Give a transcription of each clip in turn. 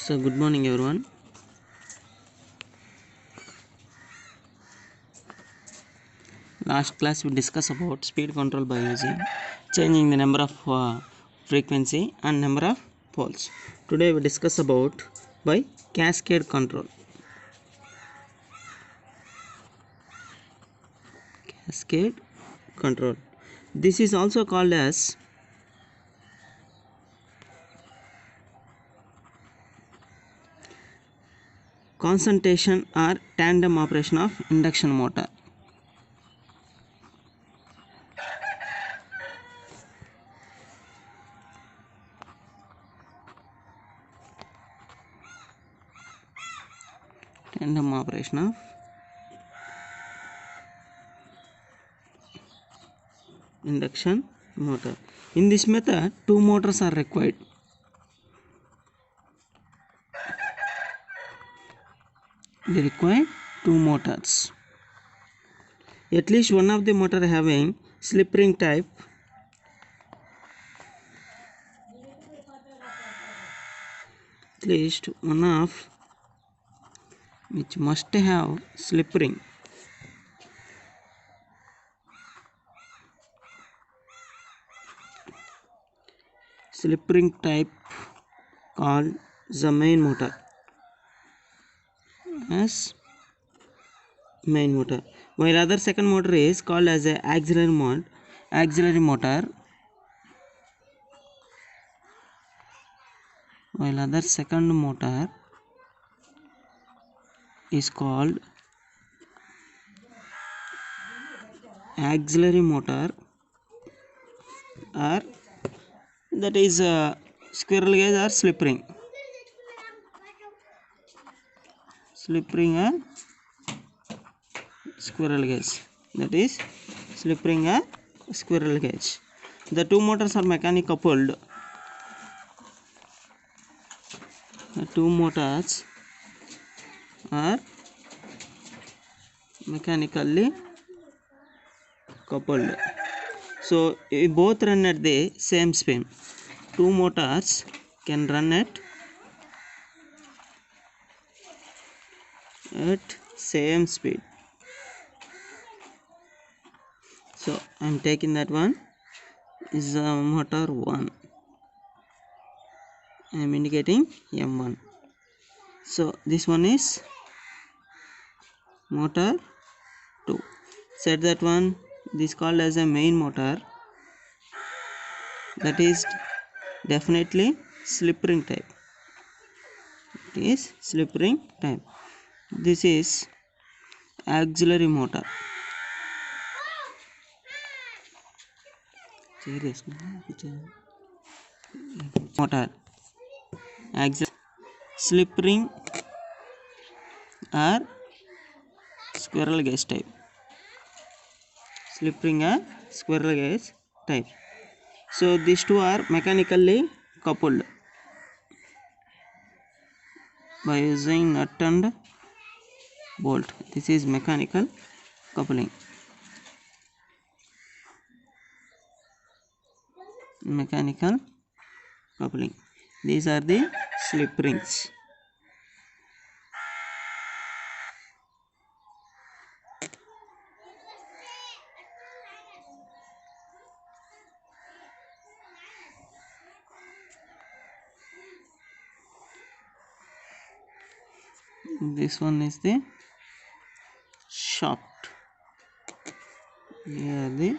So good morning everyone. Last class we discussed about speed control by using changing the number of frequency and number of poles. Today we discuss about by cascade control. Cascade control. This is also called as concentration or tandem operation of induction motor. Tandem operation of induction motor. In this method, two motors are required. They require two motors. At least one of the motor having slip ring type. At least one of which must have slip ring. Slip ring type called the main motor as main motor, while other second motor is called as a auxiliary motor, while other second motor is called auxiliary motor, or that is squirrel cage or slip ring or squirrel cage, that is slip ring or squirrel cage. The two motors are mechanically coupled. The two motors are mechanically coupled, so both run at the same speed. Two motors can run at same speed. So I am taking that one is motor 1. I am indicating M1. So this one is motor 2. Set that one. This called as a main motor. That is definitely slip ring type. It is slip ring type. This is auxiliary motor. Motor auxiliary slip ring or squirrel cage type. Slip ring or squirrel cage type. So these two are mechanically coupled by using nut and bolt. This is mechanical coupling. Mechanical coupling. These are the slip rings. This one is the shaft. Here are the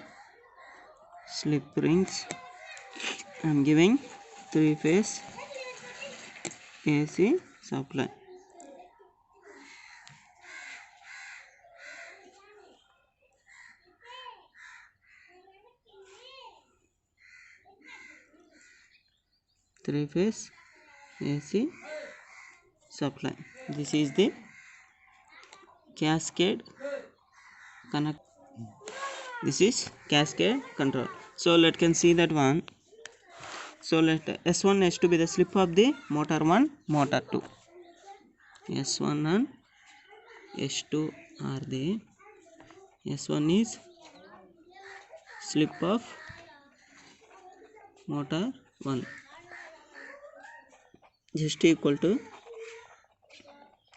slip rings. I am giving 3-phase AC supply. Three-phase AC supply. This is the cascade connect. This is cascade control. So let can see that one. So let S1 S2 be the slip of the motor 1, motor 2. S1 and S2 are the S1 is slip of motor 1. just equal to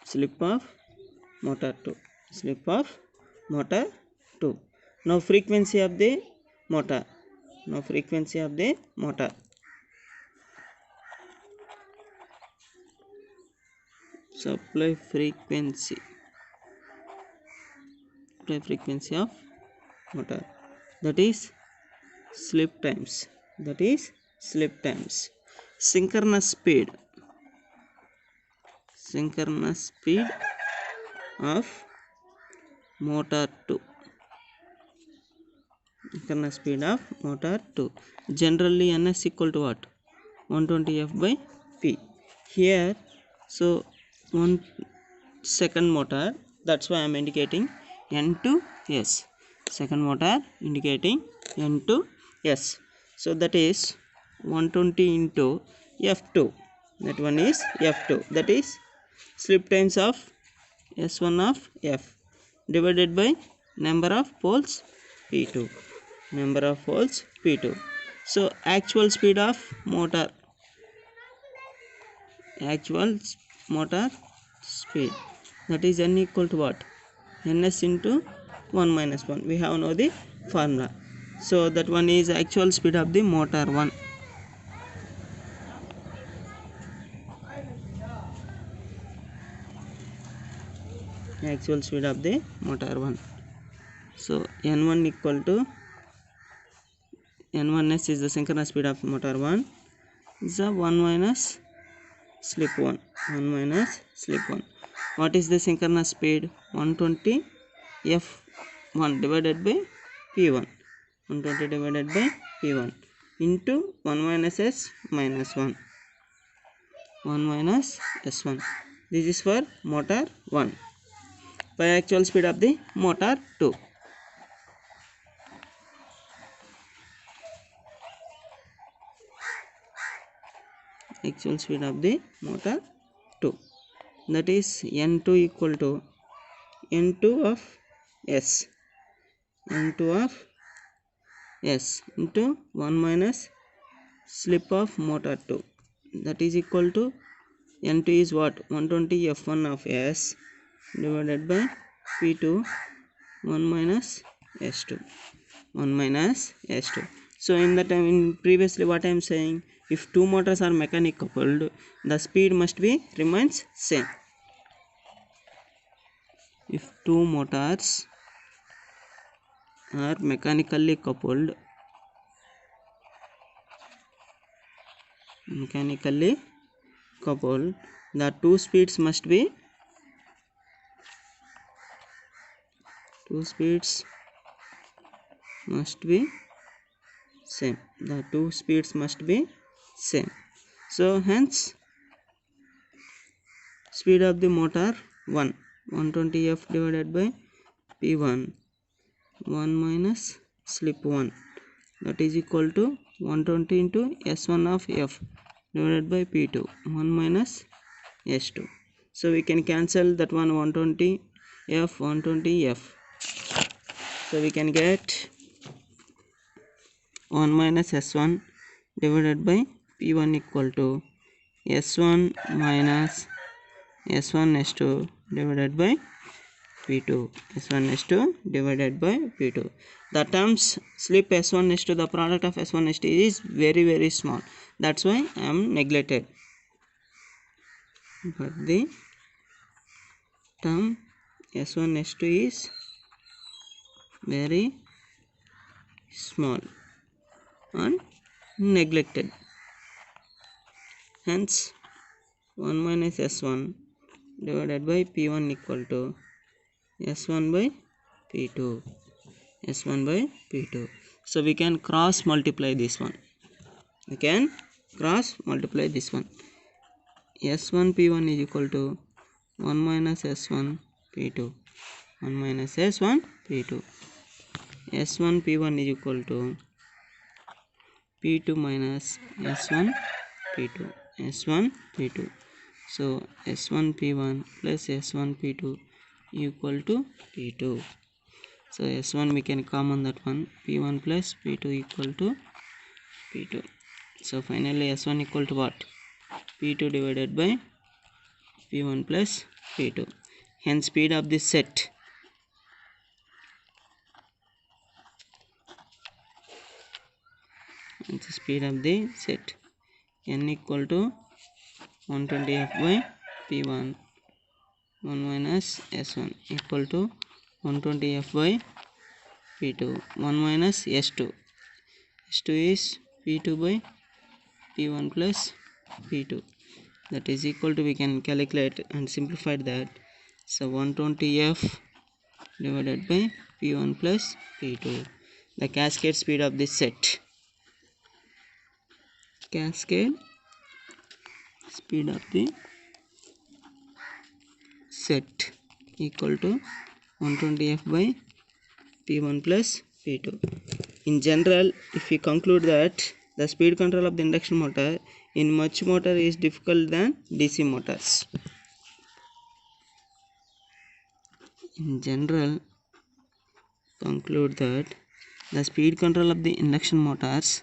slip of motor 2. Slip of motor 2. Now frequency of the motor. Now frequency of the motor. Supply frequency. Supply frequency of motor. That is slip times. That is slip times. Synchronous speed. Synchronous speed of motor 2. Synchronous speed of motor 2. Generally ns equal to what? 120 f by p. Here, so 1 second motor, that's why I am indicating n to s. Second motor indicating n to s. So that is 120 into f2. That one is f2. That is slip times of s1 of f divided by number of poles p2. Number of poles p2. So actual speed of motor. Actual motor speed, that is n equal to what? ns into 1 minus 1. We have now the formula. So that one is actual speed of the motor 1. Actual speed of the motor 1. So n1 equal to n1s is the synchronous speed of motor 1 is a 1 minus slip 1. 1 minus slip 1. What is the synchronous speed? 120 f1 divided by p1. 120 divided by p1 into 1 minus s minus 1. 1 minus s1. This is for motor 1. By actual speed of the motor 2. Actual speed of the motor 2. That is n2 equal to n2 of s. n2 of s into 1 minus slip of motor 2. That is equal to n2 is what? 120 f1 of s divided by p2 1 minus s2. 1 minus s2. So in the time in previously what I am saying, if two motors are mechanic coupled, the speed must be remains same. If two motors are mechanically coupled, the two speeds must be same. The two speeds must be same. So hence speed of the motor 1, 120 f divided by p1, 1 minus slip 1, that is equal to 120 into s1 of f divided by p2, 1 minus s2. So we can cancel that one, 120 f, 120 f. So we can get 1 minus s1 divided by p1 equal to s1 minus s1 s2 divided by p2. s1 s2 divided by p2. The terms slip s1 s2, the product of s1 s2 is very small. That's why I am neglected. But the term s1 s2 is very small and neglected. Hence 1 minus s1 divided by p1 equal to s1 by p2. s1 by p2. So we can cross multiply this one. s1 p1 is equal to 1 minus s1 p2. 1 minus s1 p2. s1 p1 is equal to p2 minus s1 p2. s1 p2. So s1 p1 plus s1 p2 equal to p2. So s1 we can common that one, p1 plus p2 equal to p2. So finally s1 equal to what? P2 divided by P1 plus P2. Hence speed of this set and the speed of the set n equal to 120f by P1 1 minus S1 equal to 120f by P2 1 minus S2. S2 is P2 by P1 plus P2, that is equal to, we can calculate and simplify that. So 120f divided by P1 plus P2, the cascade speed of this set. Cascade speed of the set equal to 120f by P1 plus P2. In general, if we conclude that the speed control of the induction motor in much motor is difficult than DC motors. In general, conclude that the speed control of the induction motors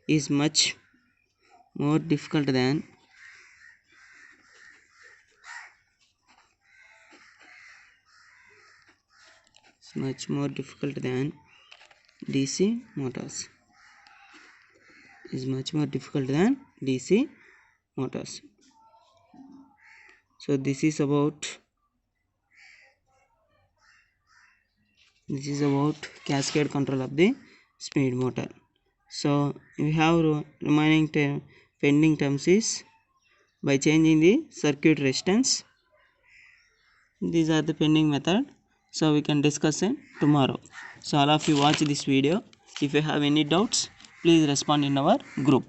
is much more difficult than DC motors. So this is about cascade control of the speed motor. So we have remaining pending terms is by changing the circuit resistance. These are the pending method, so we can discuss it tomorrow. So all of you watch this video. If you have any doubts, please respond in our group.